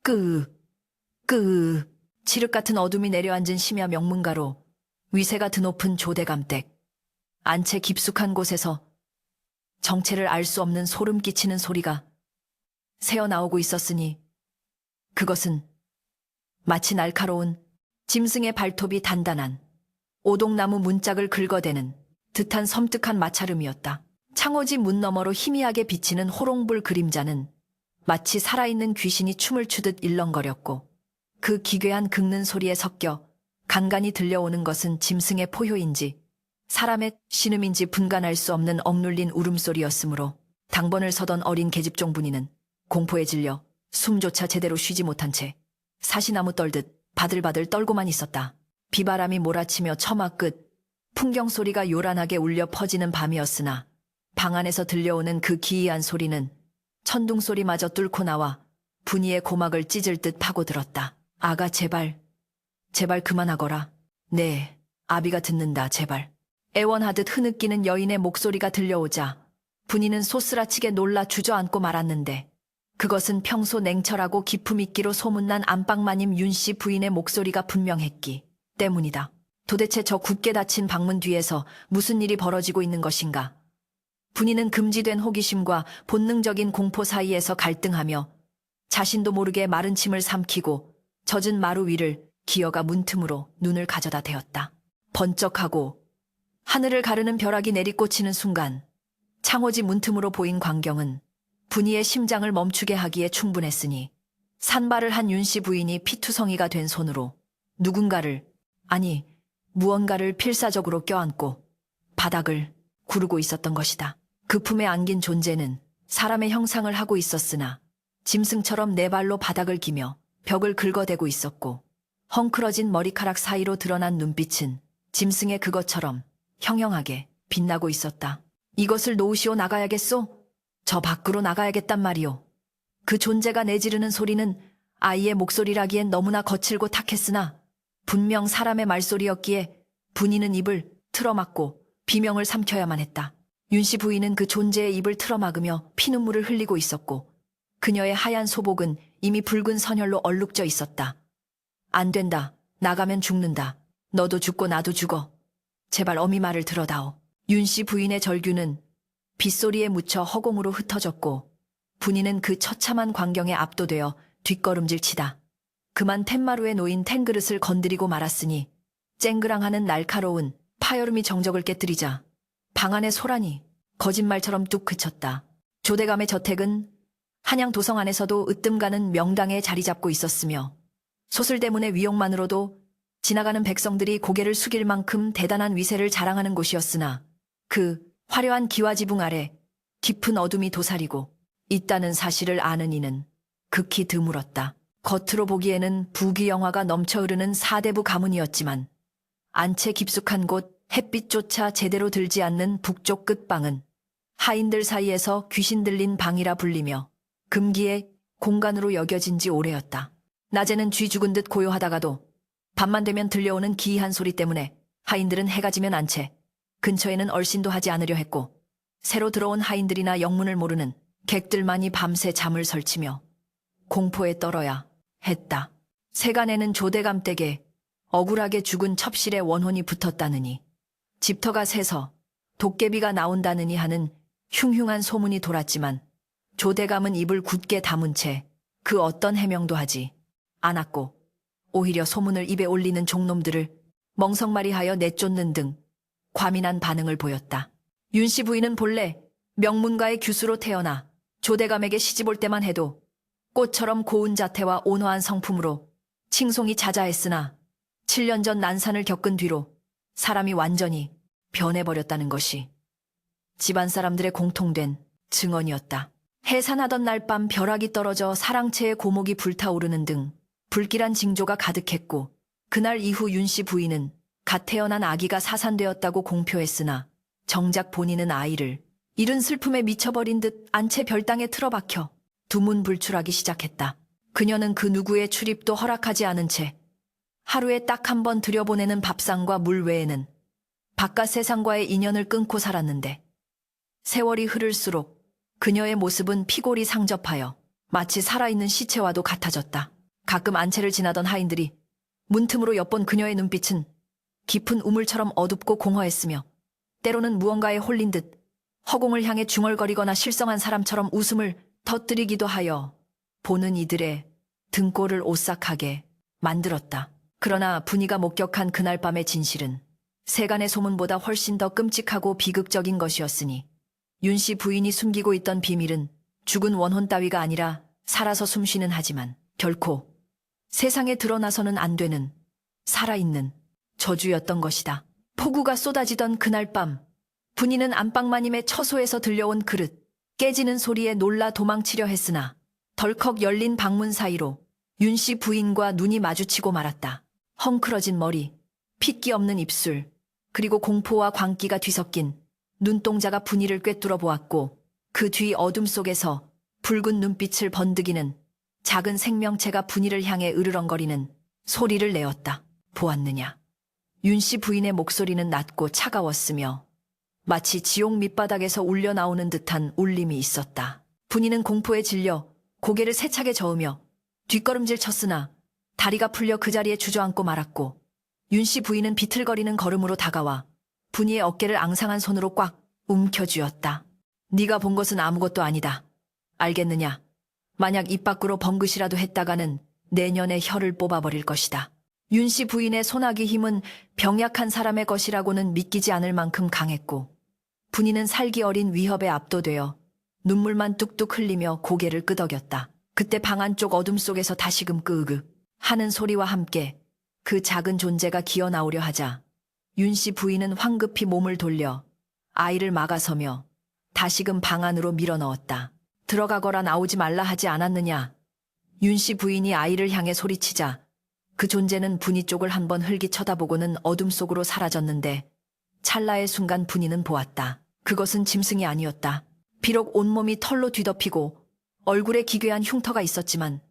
끄, 끄. 칠흑 같은 어둠이 내려앉은 심야 명문가로 위세가 드높은 조대감댁. 안채 깊숙한 곳에서 정체를 알 수 없는 소름 끼치는 소리가 새어나오고 있었으니 그것은 마치 날카로운 짐승의 발톱이 단단한 오동나무 문짝을 긁어대는 듯한 섬뜩한 마찰음이었다. 창호지 문 너머로 희미하게 비치는 호롱불 그림자는 마치 살아있는 귀신이 춤을 추듯 일렁거렸고 그 기괴한 긁는 소리에 섞여 간간히 들려오는 것은 짐승의 포효인지 사람의 신음인지 분간할 수 없는 억눌린 울음소리였으므로 당번을 서던 어린 계집종 분이는 공포에 질려 숨조차 제대로 쉬지 못한 채 사시나무 떨듯 바들바들 떨고만 있었다. 비바람이 몰아치며 처마 끝 풍경 소리가 요란하게 울려 퍼지는 밤이었으나 방 안에서 들려오는 그 기이한 소리는 천둥 소리마저 뚫고 나와 분이의 고막을 찢을 듯 파고들었다. 아가 제발 그만하거라. 네, 아비가 듣는다 제발. 애원하듯 흐느끼는 여인의 목소리가 들려오자 분이는 소스라치게 놀라 주저앉고 말았는데 그것은 평소 냉철하고 기품 있기로 소문난 안방마님 윤씨 부인의 목소리가 분명했기 때문이다. 도대체 저 굳게 닫힌 방문 뒤에서 무슨 일이 벌어지고 있는 것인가? 분이는 금지된 호기심과 본능적인 공포 사이에서 갈등하며 자신도 모르게 마른 침을 삼키고 젖은 마루 위를 기어가 문틈으로 눈을 가져다 대었다. 번쩍하고 하늘을 가르는 벼락이 내리꽂히는 순간 창호지 문틈으로 보인 광경은 분이의 심장을 멈추게 하기에 충분했으니 산발을 한 윤씨 부인이 피투성이가 된 손으로 누군가를 아니 무언가를 필사적으로 껴안고 바닥을 구르고 있었던 것이다. 그 품에 안긴 존재는 사람의 형상을 하고 있었으나 짐승처럼 네 발로 바닥을 기며 벽을 긁어대고 있었고 헝클어진 머리카락 사이로 드러난 눈빛은 짐승의 그것처럼 형형하게 빛나고 있었다. 이것을 놓으시오 나가야겠소? 저 밖으로 나가야겠단 말이오. 그 존재가 내지르는 소리는 아이의 목소리라기엔 너무나 거칠고 탁했으나 분명 사람의 말소리였기에 분이는 입을 틀어막고 비명을 삼켜야만 했다. 윤씨 부인은 그 존재의 입을 틀어막으며 피눈물을 흘리고 있었고 그녀의 하얀 소복은 이미 붉은 선혈로 얼룩져 있었다. 안 된다. 나가면 죽는다. 너도 죽고 나도 죽어. 제발 어미 말을 들어다오. 윤씨 부인의 절규는 빗소리에 묻혀 허공으로 흩어졌고 분이는 그 처참한 광경에 압도되어 뒷걸음질 치다. 그만 텐마루에 놓인 텐그릇을 건드리고 말았으니 쨍그랑하는 날카로운 파여름이 정적을 깨뜨리자 방 안의 소란이 거짓말처럼 뚝 그쳤다. 조대감의 저택은 한양 도성 안에서도 으뜸가는 명당에 자리 잡고 있었으며 소슬대문의 위용만으로도 지나가는 백성들이 고개를 숙일 만큼 대단한 위세를 자랑하는 곳이었으나 그 화려한 기와지붕 아래 깊은 어둠이 도사리고 있다는 사실을 아는 이는 극히 드물었다. 겉으로 보기에는 부귀영화가 넘쳐 흐르는 사대부 가문이었지만 안채 깊숙한 곳 햇빛조차 제대로 들지 않는 북쪽 끝방은 하인들 사이에서 귀신 들린 방이라 불리며 금기의 공간으로 여겨진 지 오래였다. 낮에는 쥐 죽은 듯 고요하다가도 밤만 되면 들려오는 기이한 소리 때문에 하인들은 해가 지면 안채 근처에는 얼씬도 하지 않으려 했고 새로 들어온 하인들이나 영문을 모르는 객들만이 밤새 잠을 설치며 공포에 떨어야 했다. 세간에는 조대감 댁에 억울하게 죽은 첩실의 원혼이 붙었다느니 집터가 새서 도깨비가 나온다느니 하는 흉흉한 소문이 돌았지만 조대감은 입을 굳게 다문 채 그 어떤 해명도 하지 않았고 오히려 소문을 입에 올리는 종놈들을 멍석말이하여 내쫓는 등 과민한 반응을 보였다. 윤씨 부인은 본래 명문가의 규수로 태어나 조대감에게 시집올 때만 해도 꽃처럼 고운 자태와 온화한 성품으로 칭송이 자자했으나 7년 전 난산을 겪은 뒤로 사람이 완전히 변해버렸다는 것이 집안 사람들의 공통된 증언이었다. 해산하던 날 밤 벼락이 떨어져 사랑채의 고목이 불타오르는 등 불길한 징조가 가득했고 그날 이후 윤씨 부인은 갓 태어난 아기가 사산되었다고 공표했으나 정작 본인은 아이를 잃은 슬픔에 미쳐버린 듯 안채 별당에 틀어박혀 두문불출하기 시작했다. 그녀는 그 누구의 출입도 허락하지 않은 채 하루에 딱 한 번 들여보내는 밥상과 물 외에는 바깥 세상과의 인연을 끊고 살았는데 세월이 흐를수록 그녀의 모습은 피골이 상접하여 마치 살아있는 시체와도 같아졌다. 가끔 안채를 지나던 하인들이 문틈으로 엿본 그녀의 눈빛은 깊은 우물처럼 어둡고 공허했으며 때로는 무언가에 홀린 듯 허공을 향해 중얼거리거나 실성한 사람처럼 웃음을 터뜨리기도 하여 보는 이들의 등골을 오싹하게 만들었다. 그러나 분이가 목격한 그날 밤의 진실은 세간의 소문보다 훨씬 더 끔찍하고 비극적인 것이었으니 윤씨 부인이 숨기고 있던 비밀은 죽은 원혼 따위가 아니라 살아서 숨쉬는 하지만 결코 세상에 드러나서는 안 되는 살아있는 저주였던 것이다. 폭우가 쏟아지던 그날 밤 분이는 안방마님의 처소에서 들려온 그릇 깨지는 소리에 놀라 도망치려 했으나 덜컥 열린 방문 사이로 윤씨 부인과 눈이 마주치고 말았다. 헝클어진 머리, 핏기 없는 입술, 그리고 공포와 광기가 뒤섞인 눈동자가 분이를 꿰뚫어 보았고 그 뒤 어둠 속에서 붉은 눈빛을 번득이는 작은 생명체가 분이를 향해 으르렁거리는 소리를 내었다. 보았느냐? 윤씨 부인의 목소리는 낮고 차가웠으며 마치 지옥 밑바닥에서 울려 나오는 듯한 울림이 있었다. 분이는 공포에 질려 고개를 세차게 저으며 뒷걸음질 쳤으나 다리가 풀려 그 자리에 주저앉고 말았고 윤씨 부인은 비틀거리는 걸음으로 다가와 분이의 어깨를 앙상한 손으로 꽉 움켜쥐었다. 네가 본 것은 아무것도 아니다. 알겠느냐? 만약 입 밖으로 번긋이라도 했다가는 내년에 혀를 뽑아버릴 것이다. 윤씨 부인의 소나기 힘은 병약한 사람의 것이라고는 믿기지 않을 만큼 강했고 분이는 살기 어린 위협에 압도되어 눈물만 뚝뚝 흘리며 고개를 끄덕였다. 그때 방 안쪽 어둠 속에서 다시금 끄으그 하는 소리와 함께 그 작은 존재가 기어 나오려 하자 윤씨 부인은 황급히 몸을 돌려 아이를 막아서며 다시금 방 안으로 밀어넣었다. 들어가거라 나오지 말라 하지 않았느냐. 윤씨 부인이 아이를 향해 소리치자 그 존재는 분이 쪽을 한번 흘기 쳐다보고는 어둠 속으로 사라졌는데 찰나의 순간 분이는 보았다. 그것은 짐승이 아니었다. 비록 온몸이 털로 뒤덮이고 얼굴에 기괴한 흉터가 있었지만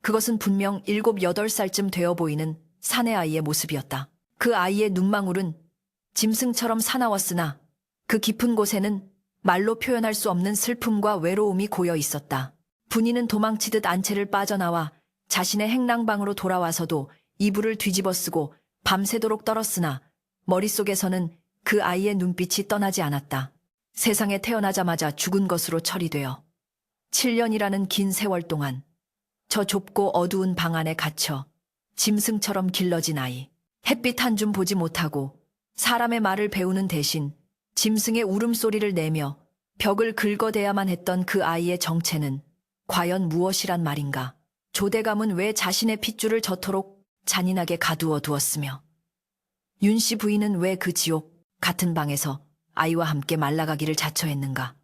그것은 분명 7, 8살쯤 되어 보이는 사내 아이의 모습이었다. 그 아이의 눈망울은 짐승처럼 사나웠으나 그 깊은 곳에는 말로 표현할 수 없는 슬픔과 외로움이 고여 있었다. 분이는 도망치듯 안채를 빠져나와 자신의 행랑방으로 돌아와서도 이불을 뒤집어 쓰고 밤새도록 떨었으나 머릿속에서는 그 아이의 눈빛이 떠나지 않았다. 세상에 태어나자마자 죽은 것으로 처리되어 7년이라는 긴 세월 동안 저 좁고 어두운 방 안에 갇혀 짐승처럼 길러진 아이. 햇빛 한 줌 보지 못하고 사람의 말을 배우는 대신 짐승의 울음소리를 내며 벽을 긁어대야만 했던 그 아이의 정체는 과연 무엇이란 말인가? 조대감은 왜 자신의 핏줄을 저토록 잔인하게 가두어 두었으며 윤씨 부인은 왜 그 지옥 같은 방에서 아이와 함께 말라가기를 자처했는가?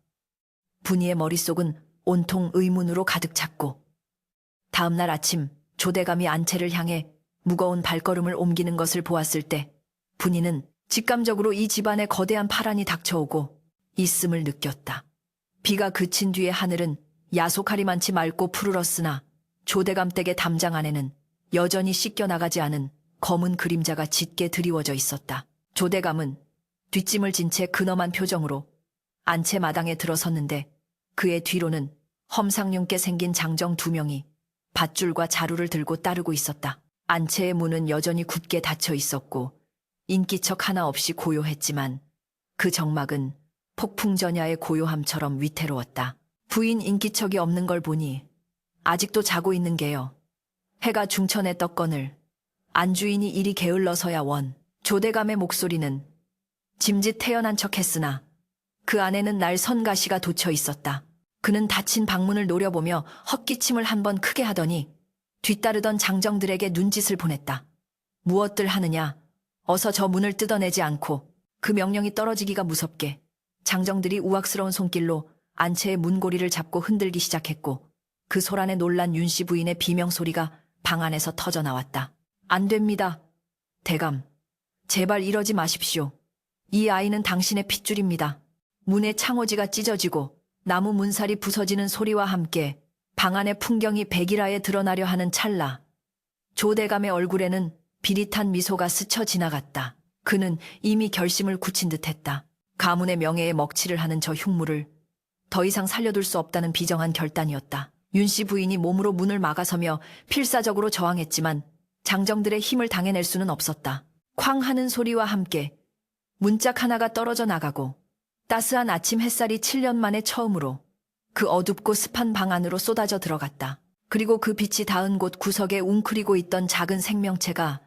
분이의 머릿속은 온통 의문으로 가득 찼고 다음 날 아침 조대감이 안채를 향해 무거운 발걸음을 옮기는 것을 보았을 때 분이는 직감적으로 이 집안에 거대한 파란이 닥쳐오고 있음을 느꼈다. 비가 그친 뒤에 하늘은 야속하리만치 맑고 푸르렀으나 조대감 댁의 담장 안에는 여전히 씻겨나가지 않은 검은 그림자가 짙게 드리워져 있었다. 조대감은 뒷짐을 진 채 근엄한 표정으로 안채 마당에 들어섰는데 그의 뒤로는 험상궂게 생긴 장정 2명이 밧줄과 자루를 들고 따르고 있었다. 안채의 문은 여전히 굳게 닫혀 있었고 인기척 하나 없이 고요했지만 그 정막은 폭풍전야의 고요함처럼 위태로웠다. 부인 인기척이 없는 걸 보니 아직도 자고 있는 게요. 해가 중천에 떴거늘 안주인이 이리 게을러서야 원. 조대감의 목소리는 짐짓 태연한 척했으나 그 안에는 날 선가시가 돋쳐 있었다. 그는 닫힌 방문을 노려보며 헛기침을 한번 크게 하더니 뒤따르던 장정들에게 눈짓을 보냈다. 무엇들 하느냐? 어서 저 문을 뜯어내지 않고. 그 명령이 떨어지기가 무섭게 장정들이 우악스러운 손길로 안채의 문고리를 잡고 흔들기 시작했고 그 소란에 놀란 윤씨 부인의 비명소리가 방 안에서 터져 나왔다. 안 됩니다. 대감, 제발 이러지 마십시오. 이 아이는 당신의 핏줄입니다. 문의 창호지가 찢어지고 나무 문살이 부서지는 소리와 함께 방 안의 풍경이 백일하에 드러나려 하는 찰나 조대감의 얼굴에는 비릿한 미소가 스쳐 지나갔다. 그는 이미 결심을 굳힌 듯했다. 가문의 명예에 먹칠을 하는 저 흉물을 더 이상 살려둘 수 없다는 비정한 결단이었다. 윤 씨 부인이 몸으로 문을 막아서며 필사적으로 저항했지만 장정들의 힘을 당해낼 수는 없었다. 쾅 하는 소리와 함께 문짝 하나가 떨어져 나가고 따스한 아침 햇살이 7년 만에 처음으로 그 어둡고 습한 방 안으로 쏟아져 들어갔다. 그리고 그 빛이 닿은 곳 구석에 웅크리고 있던 작은 생명체가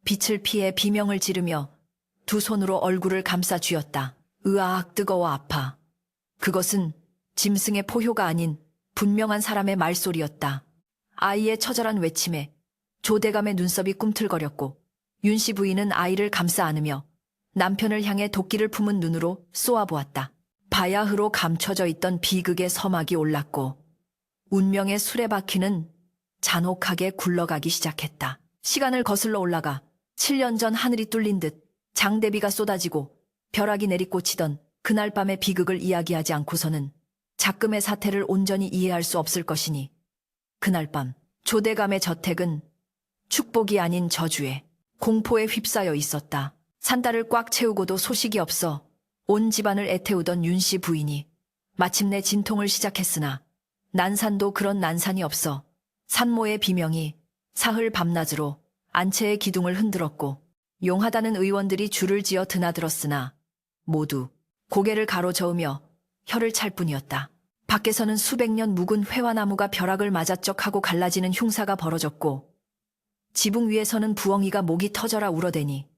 빛을 피해 비명을 지르며 두 손으로 얼굴을 감싸 쥐었다. 으악, 뜨거워 아파. 그것은 짐승의 포효가 아닌 분명한 사람의 말소리였다. 아이의 처절한 외침에 조대감의 눈썹이 꿈틀거렸고 윤 씨 부인은 아이를 감싸 안으며 남편을 향해 도끼를 품은 눈으로 쏘아보았다. 바야흐로 감춰져 있던 비극의 서막이 올랐고 운명의 수레바퀴는 잔혹하게 굴러가기 시작했다. 시간을 거슬러 올라가 7년 전 하늘이 뚫린 듯 장대비가 쏟아지고 벼락이 내리꽂히던 그날 밤의 비극을 이야기하지 않고서는 작금의 사태를 온전히 이해할 수 없을 것이니 그날 밤 조대감의 저택은 축복이 아닌 저주에 공포에 휩싸여 있었다. 산딸을 꽉 채우고도 소식이 없어 온 집안을 애태우던 윤 씨 부인이 마침내 진통을 시작했으나 난산도 그런 난산이 없어 산모의 비명이 사흘 밤낮으로 안채의 기둥을 흔들었고 용하다는 의원들이 줄을 지어 드나들었으나 모두 고개를 가로저으며 혀를 찰 뿐이었다. 밖에서는 수백 년 묵은 회화나무가 벼락을 맞아 쩍하고 갈라지는 흉사가 벌어졌고 지붕 위에서는 부엉이가 목이 터져라 울어대니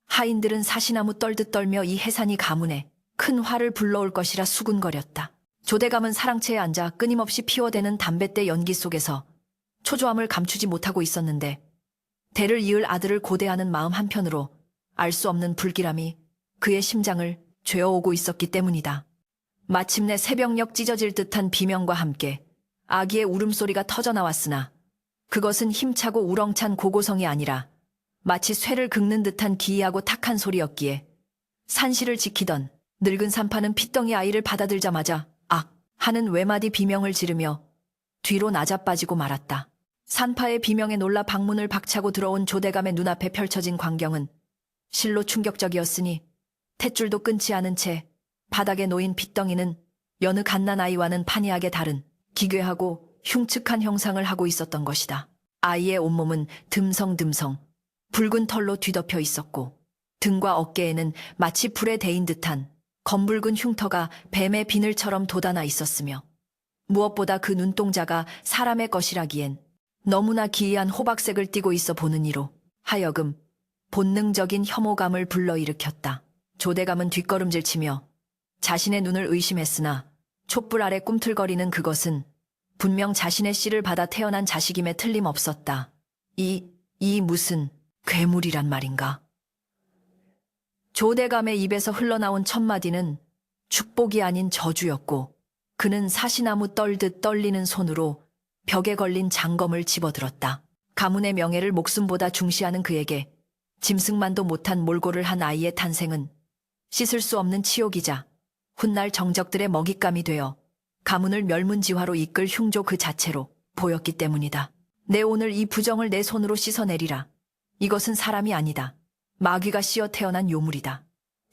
하인들은 사시나무 떨듯 떨며 이 해산이 가문에 큰 화를 불러올 것이라 수군거렸다. 조대감은 사랑채에 앉아 끊임없이 피워대는 담뱃대 연기 속에서 초조함을 감추지 못하고 있었는데 대를 이을 아들을 고대하는 마음 한편으로 알 수 없는 불길함이 그의 심장을 죄어오고 있었기 때문이다. 마침내 새벽녘 찢어질 듯한 비명과 함께 아기의 울음소리가 터져나왔으나 그것은 힘차고 우렁찬 고고성이 아니라 마치 쇠를 긁는 듯한 기이하고 탁한 소리였기에 산실을 지키던 늙은 산파는 핏덩이 아이를 받아들자마자 악 하는 외마디 비명을 지르며 뒤로 나자빠지고 말았다. 산파의 비명에 놀라 방문을 박차고 들어온 조대감의 눈앞에 펼쳐진 광경은 실로 충격적이었으니 탯줄도 끊지 않은 채 바닥에 놓인 핏덩이는 여느 갓난아이와는 판이하게 다른 기괴하고 흉측한 형상을 하고 있었던 것이다. 아이의 온몸은 듬성듬성 붉은 털로 뒤덮여 있었고 등과 어깨에는 마치 불에 데인 듯한 검붉은 흉터가 뱀의 비늘처럼 돋아나 있었으며 무엇보다 그 눈동자가 사람의 것이라기엔 너무나 기이한 호박색을 띠고 있어 보는 이로 하여금 본능적인 혐오감을 불러일으켰다. 조대감은 뒷걸음질치며 자신의 눈을 의심했으나 촛불 아래 꿈틀거리는 그것은 분명 자신의 씨를 받아 태어난 자식임에 틀림없었다. 이 무슨 괴물이란 말인가? 조대감의 입에서 흘러나온 첫마디는 축복이 아닌 저주였고 그는 사시나무 떨듯 떨리는 손으로 벽에 걸린 장검을 집어들었다. 가문의 명예를 목숨보다 중시하는 그에게 짐승만도 못한 몰골을 한 아이의 탄생은 씻을 수 없는 치욕이자 훗날 정적들의 먹잇감이 되어 가문을 멸문지화로 이끌 흉조 그 자체로 보였기 때문이다. 내 오늘 이 부정을 내 손으로 씻어내리라. 이것은 사람이 아니다. 마귀가 씌어 태어난 요물이다.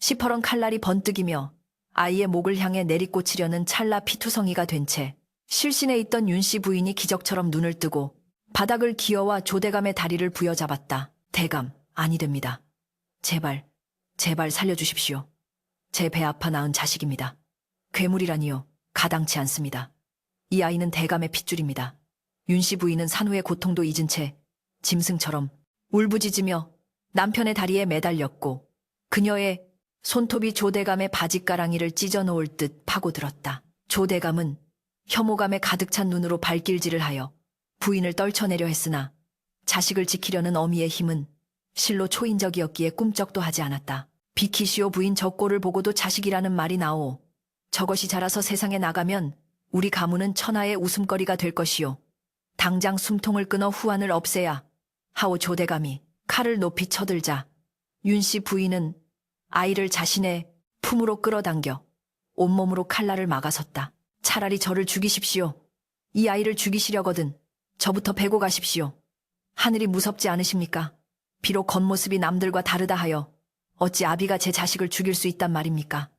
시퍼런 칼날이 번뜩이며 아이의 목을 향해 내리꽂히려는 찰나 피투성이가 된 채 실신에 있던 윤 씨 부인이 기적처럼 눈을 뜨고 바닥을 기어와 조대감의 다리를 부여잡았다. 대감, 아니 됩니다. 제발 살려주십시오. 제 배 아파 낳은 자식입니다. 괴물이라니요. 가당치 않습니다. 이 아이는 대감의 핏줄입니다. 윤 씨 부인은 산후의 고통도 잊은 채 짐승처럼 울부짖으며 남편의 다리에 매달렸고 그녀의 손톱이 조대감의 바짓가랑이를 찢어놓을 듯 파고들었다. 조대감은 혐오감에 가득 찬 눈으로 발길질을 하여 부인을 떨쳐내려 했으나 자식을 지키려는 어미의 힘은 실로 초인적이었기에 꿈쩍도 하지 않았다. 비키시오 부인 저 꼴을 보고도 자식이라는 말이 나오. 저것이 자라서 세상에 나가면 우리 가문은 천하의 웃음거리가 될 것이요. 당장 숨통을 끊어 후환을 없애야 하오. 조대감이 칼을 높이 쳐들자 윤 씨 부인은 아이를 자신의 품으로 끌어당겨 온몸으로 칼날을 막아섰다. 차라리 저를 죽이십시오. 이 아이를 죽이시려거든 저부터 베고 가십시오. 하늘이 무섭지 않으십니까? 비록 겉모습이 남들과 다르다 하여 어찌 아비가 제 자식을 죽일 수 있단 말입니까?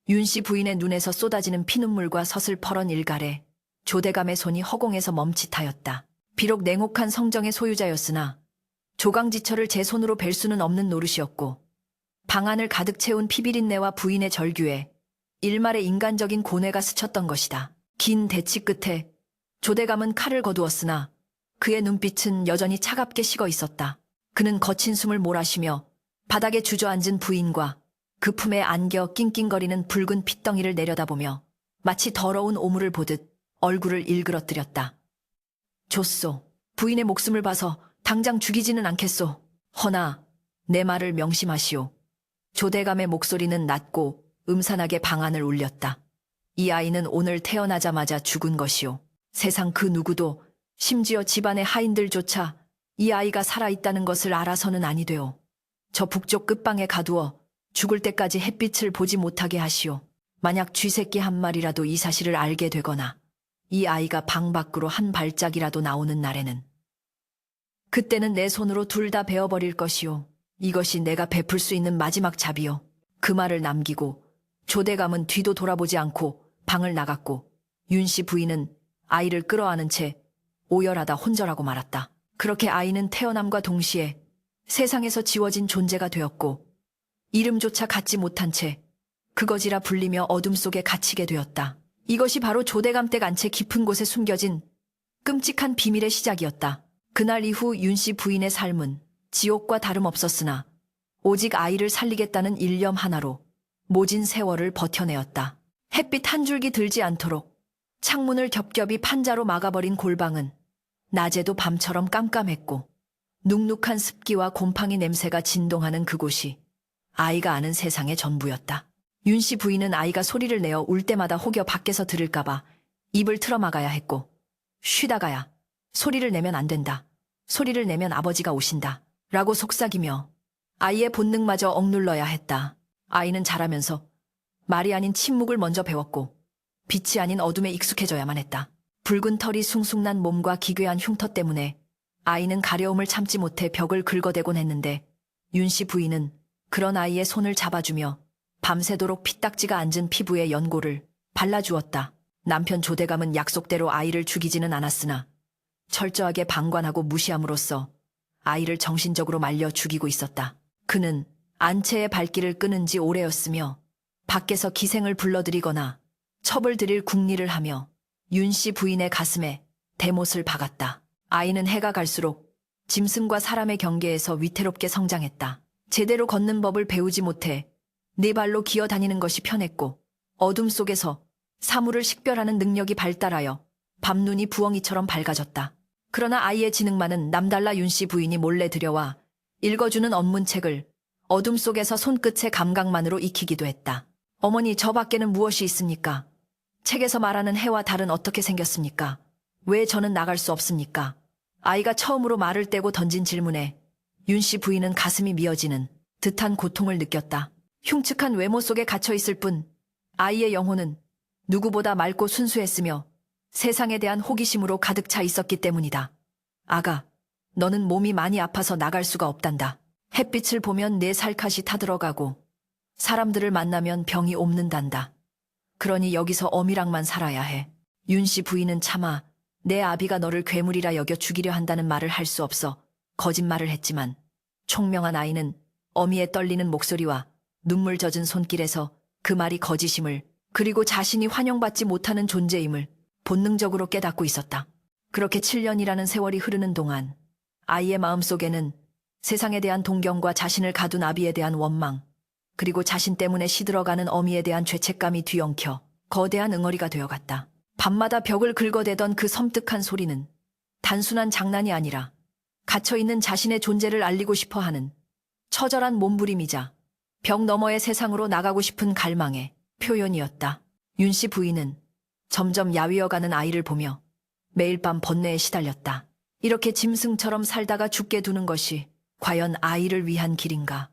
윤 씨 부인의 눈에서 쏟아지는 피눈물과 서슬퍼런 일갈에 조대감의 손이 허공에서 멈칫하였다. 비록 냉혹한 성정의 소유자였으나 조강지처를 제 손으로 뵐 수는 없는 노릇이었고 방 안을 가득 채운 피비린내와 부인의 절규에 일말의 인간적인 고뇌가 스쳤던 것이다. 긴 대치 끝에 조대감은 칼을 거두었으나 그의 눈빛은 여전히 차갑게 식어 있었다. 그는 거친 숨을 몰아쉬며 바닥에 주저앉은 부인과 그 품에 안겨 낑낑거리는 붉은 핏덩이를 내려다보며 마치 더러운 오물을 보듯 얼굴을 일그러뜨렸다. 좋소. 부인의 목숨을 봐서 당장 죽이지는 않겠소. 허나 내 말을 명심하시오. 조대감의 목소리는 낮고 음산하게 방안을 울렸다. 이 아이는 오늘 태어나자마자 죽은 것이오. 세상 그 누구도 심지어 집안의 하인들조차 이 아이가 살아있다는 것을 알아서는 아니 되오. 저 북쪽 끝방에 가두어 죽을 때까지 햇빛을 보지 못하게 하시오. 만약 쥐새끼 한 마리라도 이 사실을 알게 되거나 이 아이가 방 밖으로 한 발짝이라도 나오는 날에는 그때는 내 손으로 둘 다 베어버릴 것이오. 이것이 내가 베풀 수 있는 마지막 잡이오. 그 말을 남기고 조대감은 뒤도 돌아보지 않고 방을 나갔고 윤씨 부인은 아이를 끌어안은 채 오열하다 혼절하고 말았다. 그렇게 아이는 태어남과 동시에 세상에서 지워진 존재가 되었고 이름조차 갖지 못한 채 그거지라 불리며 어둠 속에 갇히게 되었다. 이것이 바로 조대감 댁 안채 깊은 곳에 숨겨진 끔찍한 비밀의 시작이었다. 그날 이후 윤씨 부인의 삶은 지옥과 다름없었으나 오직 아이를 살리겠다는 일념 하나로 모진 세월을 버텨내었다. 햇빛 한 줄기 들지 않도록 창문을 겹겹이 판자로 막아버린 골방은 낮에도 밤처럼 깜깜했고 눅눅한 습기와 곰팡이 냄새가 진동하는 그곳이 아이가 아는 세상의 전부였다. 윤씨 부인은 아이가 소리를 내어 울 때마다 혹여 밖에서 들을까봐 입을 틀어막아야 했고 쉬다가야 소리를 내면 안 된다. 소리를 내면 아버지가 오신다. 라고 속삭이며 아이의 본능마저 억눌러야 했다. 아이는 자라면서 말이 아닌 침묵을 먼저 배웠고 빛이 아닌 어둠에 익숙해져야만 했다. 붉은 털이 숭숭 난 몸과 기괴한 흉터 때문에 아이는 가려움을 참지 못해 벽을 긁어대곤 했는데 윤씨 부인은 그런 아이의 손을 잡아주며 밤새도록 피딱지가 앉은 피부에 연고를 발라주었다. 남편 조대감은 약속대로 아이를 죽이지는 않았으나 철저하게 방관하고 무시함으로써 아이를 정신적으로 말려 죽이고 있었다. 그는 안채의 발길을 끊은 지 오래였으며 밖에서 기생을 불러들이거나 첩을 들일 궁리를 하며 윤씨 부인의 가슴에 대못을 박았다. 아이는 해가 갈수록 짐승과 사람의 경계에서 위태롭게 성장했다. 제대로 걷는 법을 배우지 못해 네 발로 기어다니는 것이 편했고 어둠 속에서 사물을 식별하는 능력이 발달하여 밤눈이 부엉이처럼 밝아졌다. 그러나 아이의 지능만은 남달라 윤씨 부인이 몰래 들여와 읽어주는 언문책을 어둠 속에서 손끝의 감각만으로 익히기도 했다. 어머니, 저 밖에는 무엇이 있습니까? 책에서 말하는 해와 달은 어떻게 생겼습니까? 왜 저는 나갈 수 없습니까? 아이가 처음으로 말을 떼고 던진 질문에 윤씨 부인은 가슴이 미어지는 듯한 고통을 느꼈다. 흉측한 외모 속에 갇혀있을 뿐 아이의 영혼은 누구보다 맑고 순수했으며 세상에 대한 호기심으로 가득 차 있었기 때문이다. 아가, 너는 몸이 많이 아파서 나갈 수가 없단다. 햇빛을 보면 내 살갗이 타들어가고 사람들을 만나면 병이 옮는단다. 그러니 여기서 어미랑만 살아야 해. 윤씨 부인은 차마 내 아비가 너를 괴물이라 여겨 죽이려 한다는 말을 할 수 없어 거짓말을 했지만 총명한 아이는 어미의 떨리는 목소리와 눈물 젖은 손길에서 그 말이 거짓임을 그리고 자신이 환영받지 못하는 존재임을 본능적으로 깨닫고 있었다. 그렇게 7년이라는 세월이 흐르는 동안 아이의 마음속에는 세상에 대한 동경과 자신을 가둔 아비에 대한 원망, 그리고 자신 때문에 시들어가는 어미에 대한 죄책감이 뒤엉켜 거대한 응어리가 되어갔다. 밤마다 벽을 긁어대던 그 섬뜩한 소리는 단순한 장난이 아니라 갇혀있는 자신의 존재를 알리고 싶어하는 처절한 몸부림이자 벽 너머의 세상으로 나가고 싶은 갈망의 표현이었다. 윤씨 부인은 점점 야위어가는 아이를 보며 매일 밤 번뇌에 시달렸다. 이렇게 짐승처럼 살다가 죽게 두는 것이 과연 아이를 위한 길인가?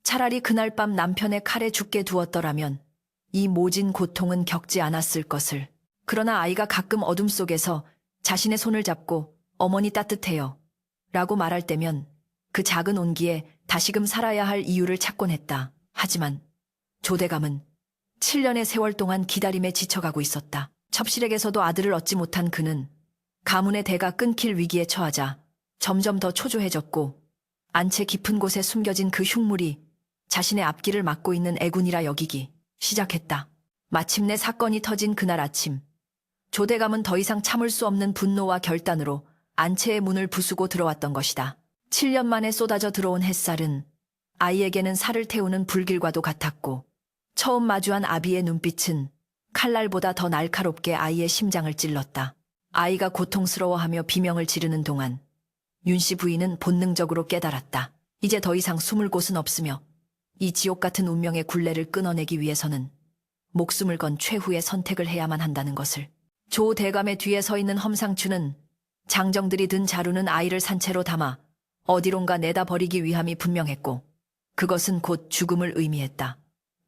차라리 그날 밤 남편의 칼에 죽게 두었더라면 이 모진 고통은 겪지 않았을 것을. 그러나 아이가 가끔 어둠 속에서 자신의 손을 잡고 어머니 따뜻해요 라고 말할 때면 그 작은 온기에 다시금 살아야 할 이유를 찾곤 했다. 하지만 조대감은 7년의 세월 동안 기다림에 지쳐가고 있었다. 첩실에게서도 아들을 얻지 못한 그는 가문의 대가 끊길 위기에 처하자 점점 더 초조해졌고 안채 깊은 곳에 숨겨진 그 흉물이 자신의 앞길을 막고 있는 애군이라 여기기 시작했다. 마침내 사건이 터진 그날 아침, 조대감은 더 이상 참을 수 없는 분노와 결단으로 안채의 문을 부수고 들어왔던 것이다. 7년 만에 쏟아져 들어온 햇살은 아이에게는 살을 태우는 불길과도 같았고 처음 마주한 아비의 눈빛은 칼날보다 더 날카롭게 아이의 심장을 찔렀다. 아이가 고통스러워하며 비명을 지르는 동안 윤씨 부인은 본능적으로 깨달았다. 이제 더 이상 숨을 곳은 없으며 이 지옥 같은 운명의 굴레를 끊어내기 위해서는 목숨을 건 최후의 선택을 해야만 한다는 것을. 조 대감의 뒤에 서 있는 험상추는 장정들이 든 자루는 아이를 산채로 담아 어디론가 내다 버리기 위함이 분명했고 그것은 곧 죽음을 의미했다.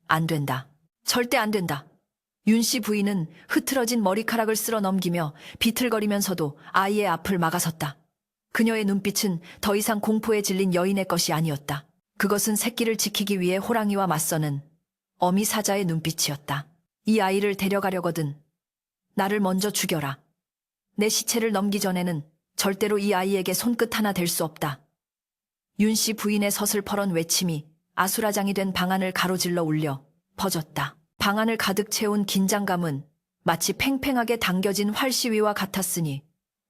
안 된다. 절대 안 된다. 윤씨 부인은 흐트러진 머리카락을 쓸어 넘기며 비틀거리면서도 아이의 앞을 막아섰다. 그녀의 눈빛은 더 이상 공포에 질린 여인의 것이 아니었다. 그것은 새끼를 지키기 위해 호랑이와 맞서는 어미 사자의 눈빛이었다. 이 아이를 데려가려거든 나를 먼저 죽여라. 내 시체를 넘기 전에는 절대로 이 아이에게 손끝 하나 댈 수 없다. 윤씨 부인의 서슬퍼런 외침이 아수라장이 된 방안을 가로질러 울려 퍼졌다. 방안을 가득 채운 긴장감은 마치 팽팽하게 당겨진 활시위와 같았으니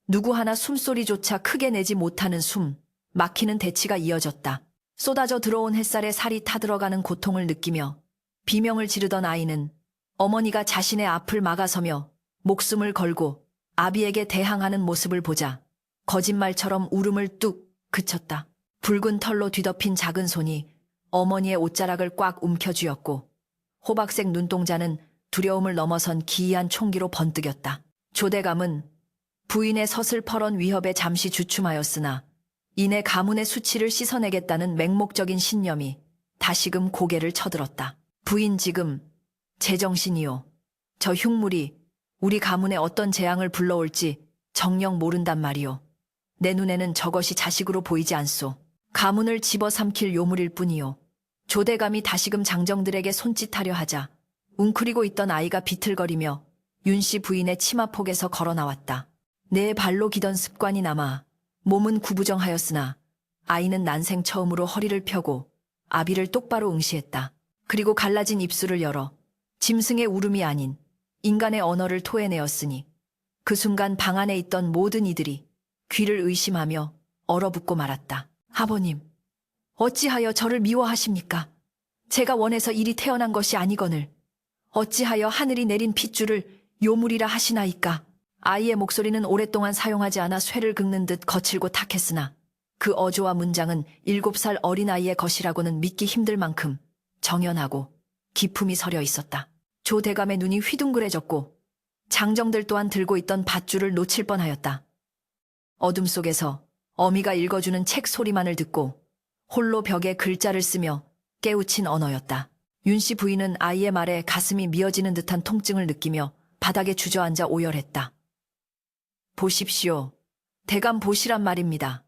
누구 하나 숨소리조차 크게 내지 못하는 막히는 대치가 이어졌다. 쏟아져 들어온 햇살에 살이 타들어가는 고통을 느끼며 비명을 지르던 아이는 어머니가 자신의 앞을 막아서며 목숨을 걸고 아비에게 대항하는 모습을 보자 거짓말처럼 울음을 뚝 그쳤다. 붉은 털로 뒤덮인 작은 손이 어머니의 옷자락을 꽉 움켜쥐었고 호박색 눈동자는 두려움을 넘어선 기이한 총기로 번뜩였다. 조대감은 부인의 서슬퍼런 위협에 잠시 주춤하였으나 이내 가문의 수치를 씻어내겠다는 맹목적인 신념이 다시금 고개를 쳐들었다. 부인 지금 제정신이요. 저 흉물이 우리 가문에 어떤 재앙을 불러올지 정녕 모른단 말이요. 내 눈에는 저것이 자식으로 보이지 않소. 가문을 집어삼킬 요물일 뿐이요. 조대감이 다시금 장정들에게 손짓하려 하자 웅크리고 있던 아이가 비틀거리며 윤씨 부인의 치마폭에서 걸어 나왔다. 내 발로 기던 습관이 남아 몸은 구부정하였으나 아이는 난생 처음으로 허리를 펴고 아비를 똑바로 응시했다. 그리고 갈라진 입술을 열어 짐승의 울음이 아닌 인간의 언어를 토해내었으니 그 순간 방 안에 있던 모든 이들이 귀를 의심하며 얼어붙고 말았다. 아버님, 어찌하여 저를 미워하십니까? 제가 원해서 이리 태어난 것이 아니거늘 어찌하여 하늘이 내린 핏줄을 요물이라 하시나이까? 아이의 목소리는 오랫동안 사용하지 않아 쇠를 긁는 듯 거칠고 탁했으나 그 어조와 문장은 7살 어린아이의 것이라고는 믿기 힘들 만큼 정연하고 기품이 서려 있었다. 조 대감의 눈이 휘둥그레졌고 장정들 또한 들고 있던 밧줄을 놓칠 뻔하였다. 어둠 속에서 어미가 읽어주는 책 소리만을 듣고 홀로 벽에 글자를 쓰며 깨우친 언어였다. 윤씨 부인은 아이의 말에 가슴이 미어지는 듯한 통증을 느끼며 바닥에 주저앉아 오열했다. 보십시오. 대감 보시란 말입니다.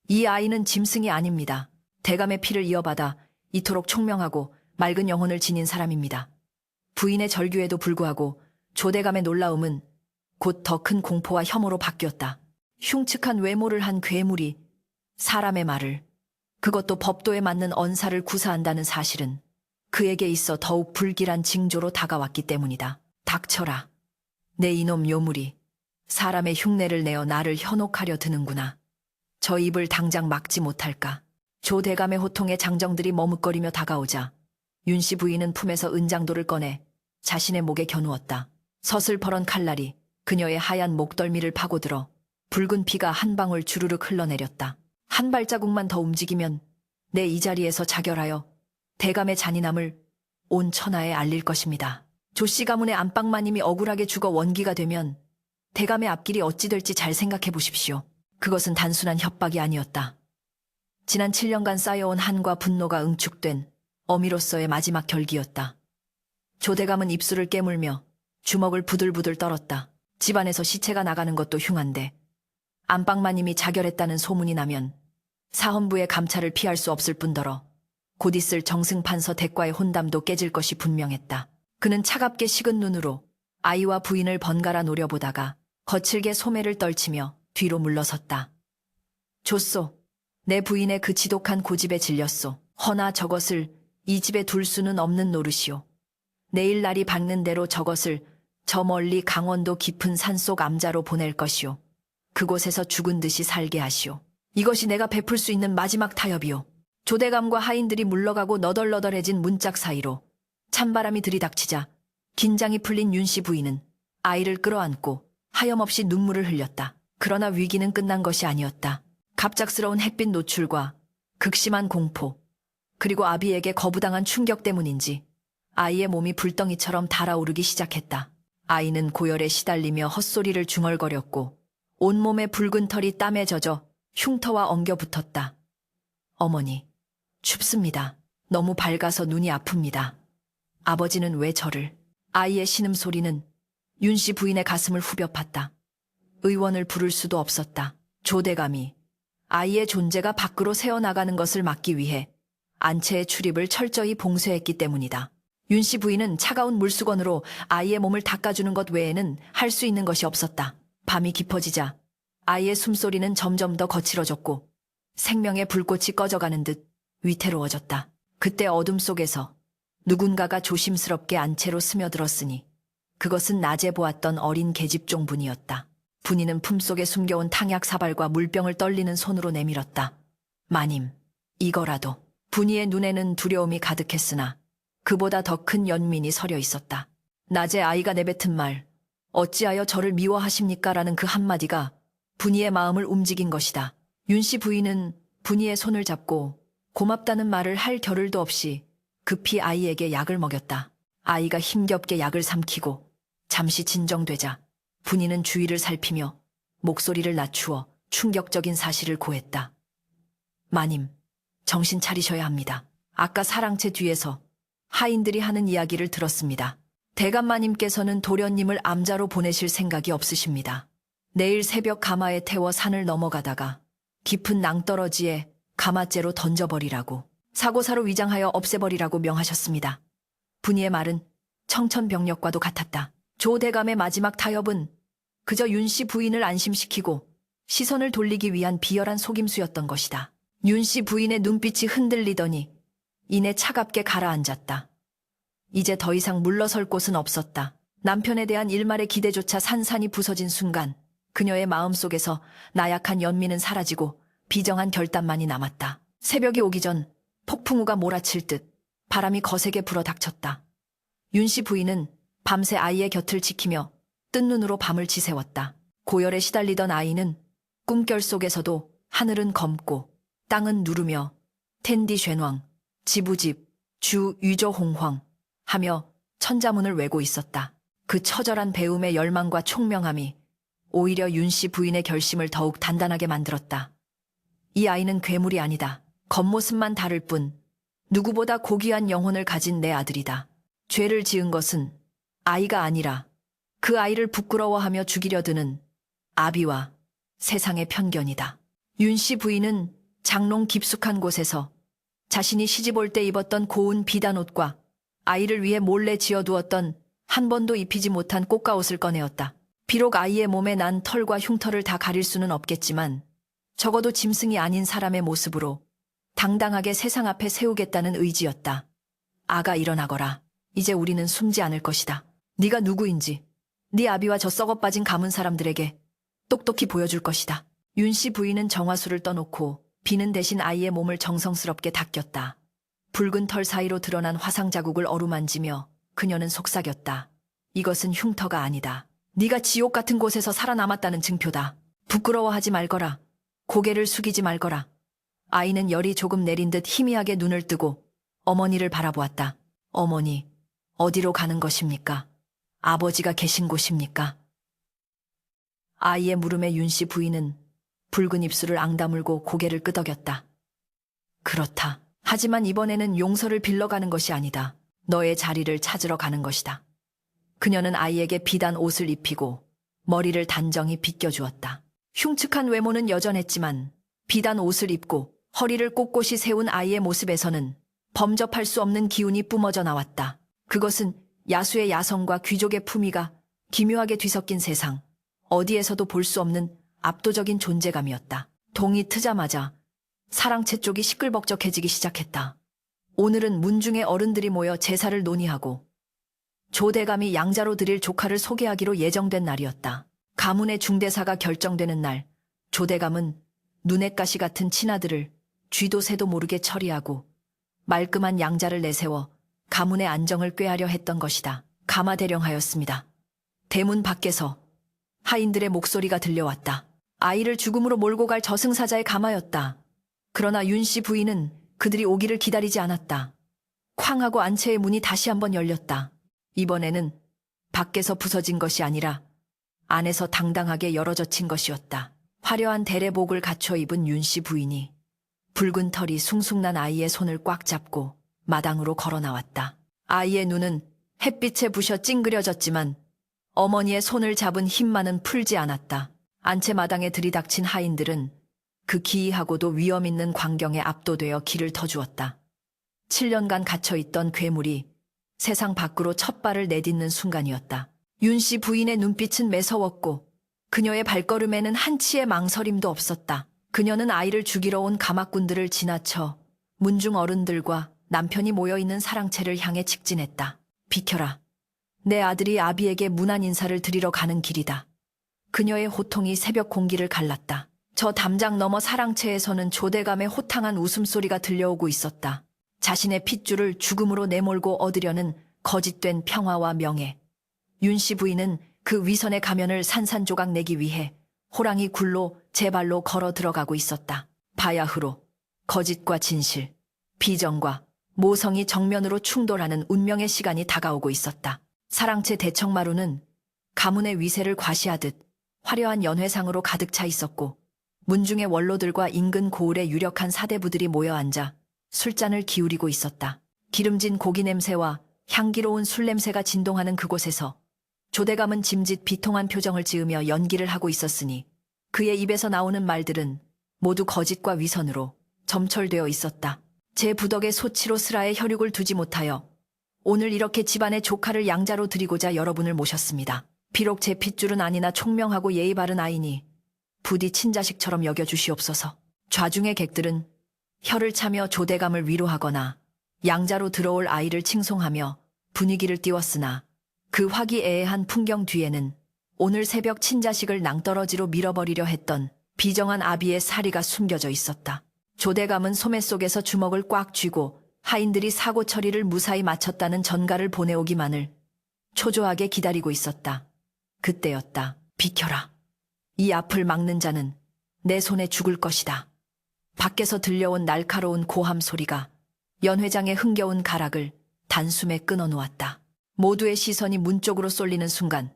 이 아이는 짐승이 아닙니다. 대감의 피를 이어받아 이토록 총명하고 맑은 영혼을 지닌 사람입니다. 부인의 절규에도 불구하고 조대감의 놀라움은 곧 더 큰 공포와 혐오로 바뀌었다. 흉측한 외모를 한 괴물이 사람의 말을, 그것도 법도에 맞는 언사를 구사한다는 사실은 그에게 있어 더욱 불길한 징조로 다가왔기 때문이다. 닥쳐라. 내 이놈 요물이 사람의 흉내를 내어 나를 현혹하려 드는구나. 저 입을 당장 막지 못할까. 조 대감의 호통에 장정들이 머뭇거리며 다가오자 윤씨 부인은 품에서 은장도를 꺼내 자신의 목에 겨누었다. 서슬퍼런 칼날이 그녀의 하얀 목덜미를 파고들어 붉은 피가 한 방울 주르륵 흘러내렸다. 한 발자국만 더 움직이면 내 이 자리에서 자결하여 대감의 잔인함을 온 천하에 알릴 것입니다. 조씨 가문의 안방마님이 억울하게 죽어 원기가 되면 대감의 앞길이 어찌 될지 잘 생각해 보십시오. 그것은 단순한 협박이 아니었다. 지난 7년간 쌓여온 한과 분노가 응축된 어미로서의 마지막 결기였다. 조대감은 입술을 깨물며 주먹을 부들부들 떨었다. 집안에서 시체가 나가는 것도 흉한데 안방마님이 자결했다는 소문이 나면 사헌부의 감찰을 피할 수 없을 뿐더러 곧 있을 정승판서 대과의 혼담도 깨질 것이 분명했다. 그는 차갑게 식은 눈으로 아이와 부인을 번갈아 노려보다가 거칠게 소매를 떨치며 뒤로 물러섰다. 좋소. 내 부인의 그 지독한 고집에 질렸소. 허나 저것을 이 집에 둘 수는 없는 노릇이오. 내일 날이 밝는 대로 저것을 저 멀리 강원도 깊은 산속 암자로 보낼 것이오. 그곳에서 죽은 듯이 살게 하시오. 이것이 내가 베풀 수 있는 마지막 타협이오. 조대감과 하인들이 물러가고 너덜너덜해진 문짝 사이로 찬바람이 들이닥치자 긴장이 풀린 윤씨 부인은 아이를 끌어안고 하염없이 눈물을 흘렸다. 그러나 위기는 끝난 것이 아니었다. 갑작스러운 햇빛 노출과 극심한 공포, 그리고 아비에게 거부당한 충격 때문인지 아이의 몸이 불덩이처럼 달아오르기 시작했다. 아이는 고열에 시달리며 헛소리를 중얼거렸고 온몸의 붉은 털이 땀에 젖어 흉터와 엉겨 붙었다. 어머니, 춥습니다. 너무 밝아서 눈이 아픕니다. 아버지는 왜 저를... 아이의 신음소리는 윤씨 부인의 가슴을 후벼 팠다. 의원을 부를 수도 없었다. 조대감이 아이의 존재가 밖으로 새어나가는 것을 막기 위해 안채의 출입을 철저히 봉쇄했기 때문이다. 윤씨 부인은 차가운 물수건으로 아이의 몸을 닦아주는 것 외에는 할 수 있는 것이 없었다. 밤이 깊어지자 아이의 숨소리는 점점 더 거칠어졌고 생명의 불꽃이 꺼져가는 듯 위태로워졌다. 그때 어둠 속에서 누군가가 조심스럽게 안채로 스며들었으니 그것은 낮에 보았던 어린 계집종분이었다. 분이는 품속에 숨겨온 탕약 사발과 물병을 떨리는 손으로 내밀었다. 마님, 이거라도. 분이의 눈에는 두려움이 가득했으나 그보다 더 큰 연민이 서려 있었다. 낮에 아이가 내뱉은 말, 어찌하여 저를 미워하십니까? 라는 그 한마디가 분이의 마음을 움직인 것이다. 윤씨 부인은 분이의 손을 잡고 고맙다는 말을 할 겨를도 없이 급히 아이에게 약을 먹였다. 아이가 힘겹게 약을 삼키고 잠시 진정되자 분이는 주위를 살피며 목소리를 낮추어 충격적인 사실을 고했다. 마님, 정신 차리셔야 합니다. 아까 사랑채 뒤에서 하인들이 하는 이야기를 들었습니다. 대감마님께서는 도련님을 암자로 보내실 생각이 없으십니다. 내일 새벽 가마에 태워 산을 넘어가다가 깊은 낭떠러지에 가마째로 던져버리라고, 사고사로 위장하여 없애버리라고 명하셨습니다. 분이의 말은 청천벽력과도 같았다. 조 대감의 마지막 타협은 그저 윤씨 부인을 안심시키고 시선을 돌리기 위한 비열한 속임수였던 것이다. 윤씨 부인의 눈빛이 흔들리더니 이내 차갑게 가라앉았다. 이제 더 이상 물러설 곳은 없었다. 남편에 대한 일말의 기대조차 산산이 부서진 순간 그녀의 마음속에서 나약한 연민은 사라지고 비정한 결단만이 남았다. 새벽이 오기 전 폭풍우가 몰아칠 듯 바람이 거세게 불어 닥쳤다. 윤씨 부인은 밤새 아이의 곁을 지키며 뜬 눈으로 밤을 지새웠다. 고열에 시달리던 아이는 꿈결 속에서도 하늘은 검고 땅은 누르며 텐디 쉔왕, 지부집, 주 유저 홍황 하며 천자문을 외고 있었다. 그 처절한 배움의 열망과 총명함이 오히려 윤씨 부인의 결심을 더욱 단단하게 만들었다. 이 아이는 괴물이 아니다. 겉모습만 다를 뿐 누구보다 고귀한 영혼을 가진 내 아들이다. 죄를 지은 것은 아이가 아니라 그 아이를 부끄러워하며 죽이려 드는 아비와 세상의 편견이다. 윤씨 부인은 장롱 깊숙한 곳에서 자신이 시집올 때 입었던 고운 비단옷과 아이를 위해 몰래 지어두었던 한 번도 입히지 못한 꽃가옷을 꺼내었다. 비록 아이의 몸에 난 털과 흉터를 다 가릴 수는 없겠지만 적어도 짐승이 아닌 사람의 모습으로 당당하게 세상 앞에 세우겠다는 의지였다. 아가, 일어나거라. 이제 우리는 숨지 않을 것이다. 네가 누구인지 네 아비와 저 썩어빠진 가문 사람들에게 똑똑히 보여줄 것이다. 윤씨 부인은 정화수를 떠놓고 비는 대신 아이의 몸을 정성스럽게 닦였다. 붉은 털 사이로 드러난 화상 자국을 어루만지며 그녀는 속삭였다. 이것은 흉터가 아니다. 네가 지옥 같은 곳에서 살아남았다는 증표다. 부끄러워하지 말거라. 고개를 숙이지 말거라. 아이는 열이 조금 내린 듯 희미하게 눈을 뜨고 어머니를 바라보았다. 어머니, 어디로 가는 것입니까? 아버지가 계신 곳입니까? 아이의 물음에 윤씨 부인은 붉은 입술을 앙다물고 고개를 끄덕였다. 그렇다. 하지만 이번에는 용서를 빌러가는 것이 아니다. 너의 자리를 찾으러 가는 것이다. 그녀는 아이에게 비단 옷을 입히고 머리를 단정히 빗겨주었다. 흉측한 외모는 여전했지만 비단 옷을 입고 허리를 꼿꼿이 세운 아이의 모습에서는 범접할 수 없는 기운이 뿜어져 나왔다. 그것은 야수의 야성과 귀족의 품위가 기묘하게 뒤섞인 세상, 어디에서도 볼 수 없는 압도적인 존재감이었다. 동이 트자마자 사랑채 쪽이 시끌벅적해지기 시작했다. 오늘은 문중의 어른들이 모여 제사를 논의하고 조대감이 양자로 드릴 조카를 소개하기로 예정된 날이었다. 가문의 중대사가 결정되는 날, 조대감은 눈엣 가시 같은 친아들을 쥐도 새도 모르게 처리하고 말끔한 양자를 내세워 가문의 안정을 꾀하려 했던 것이다. 가마대령하였습니다. 대문 밖에서 하인들의 목소리가 들려왔다. 아이를 죽음으로 몰고 갈 저승사자의 가마였다. 그러나 윤씨 부인은 그들이 오기를 기다리지 않았다. 쾅 하고 안채의 문이 다시 한번 열렸다. 이번에는 밖에서 부서진 것이 아니라 안에서 당당하게 열어젖힌 것이었다. 화려한 대례복을 갖춰 입은 윤씨 부인이 붉은 털이 숭숭난 아이의 손을 꽉 잡고 마당으로 걸어 나왔다. 아이의 눈은 햇빛에 부셔 찡그려졌지만 어머니의 손을 잡은 힘만은 풀지 않았다. 안채 마당에 들이닥친 하인들은 그 기이하고도 위험 있는 광경에 압도되어 길을 터주었다. 7년간 갇혀있던 괴물이 세상 밖으로 첫 발을 내딛는 순간이었다. 윤씨 부인의 눈빛은 매서웠고 그녀의 발걸음에는 한치의 망설임도 없었다. 그녀는 아이를 죽이러 온 가마꾼들을 지나쳐 문중 어른들과 남편이 모여있는 사랑채를 향해 직진했다. 비켜라. 내 아들이 아비에게 문안 인사를 드리러 가는 길이다. 그녀의 호통이 새벽 공기를 갈랐다. 저 담장 너머 사랑채에서는 조대감의 호탕한 웃음소리가 들려오고 있었다. 자신의 핏줄을 죽음으로 내몰고 얻으려는 거짓된 평화와 명예. 윤씨 부인은 그 위선의 가면을 산산조각 내기 위해 호랑이 굴로 제 발로 걸어 들어가고 있었다. 바야흐로 거짓과 진실, 비정과 모성이 정면으로 충돌하는 운명의 시간이 다가오고 있었다. 사랑채 대청마루는 가문의 위세를 과시하듯 화려한 연회상으로 가득 차 있었고 문중의 원로들과 인근 고을의 유력한 사대부들이 모여 앉아 술잔을 기울이고 있었다. 기름진 고기 냄새와 향기로운 술 냄새가 진동하는 그곳에서 조대감은 짐짓 비통한 표정을 지으며 연기를 하고 있었으니 그의 입에서 나오는 말들은 모두 거짓과 위선으로 점철되어 있었다. 제 부덕의 소치로 슬하의 혈육을 두지 못하여 오늘 이렇게 집안의 조카를 양자로 드리고자 여러분을 모셨습니다. 비록 제 핏줄은 아니나 총명하고 예의 바른 아이니 부디 친자식처럼 여겨주시옵소서. 좌중의 객들은 혀를 차며 조대감을 위로하거나 양자로 들어올 아이를 칭송하며 분위기를 띄웠으나 그 화기애애한 풍경 뒤에는 오늘 새벽 친자식을 낭떠러지로 밀어버리려 했던 비정한 아비의 사리가 숨겨져 있었다. 조대감은 소매 속에서 주먹을 꽉 쥐고 하인들이 사고 처리를 무사히 마쳤다는 전가를 보내오기만을 초조하게 기다리고 있었다. 그때였다. 비켜라. 이 앞을 막는 자는 내 손에 죽을 것이다. 밖에서 들려온 날카로운 고함 소리가 연회장의 흥겨운 가락을 단숨에 끊어놓았다. 모두의 시선이 문 쪽으로 쏠리는 순간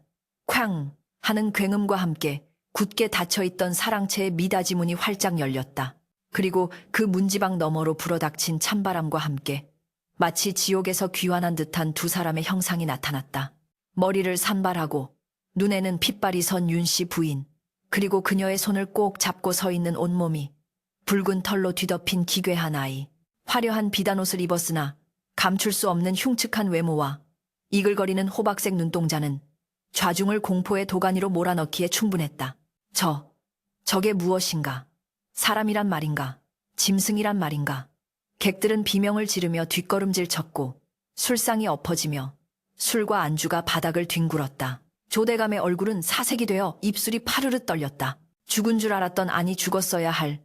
쾅 하는 굉음과 함께 굳게 닫혀있던 사랑채의 미닫이 문이 활짝 열렸다. 그리고 그 문지방 너머로 불어닥친 찬바람과 함께 마치 지옥에서 귀환한 듯한 두 사람의 형상이 나타났다. 머리를 산발하고 눈에는 핏발이 선 윤씨 부인, 그리고 그녀의 손을 꼭 잡고 서 있는 온몸이 붉은 털로 뒤덮인 기괴한 아이. 화려한 비단옷을 입었으나 감출 수 없는 흉측한 외모와 이글거리는 호박색 눈동자는 좌중을 공포의 도가니로 몰아넣기에 충분했다. 저게 무엇인가? 사람이란 말인가? 짐승이란 말인가? 객들은 비명을 지르며 뒷걸음질 쳤고 술상이 엎어지며 술과 안주가 바닥을 뒹굴었다. 조대감의 얼굴은 사색이 되어 입술이 파르르 떨렸다. 죽은 줄 알았던 아니 죽었어야 할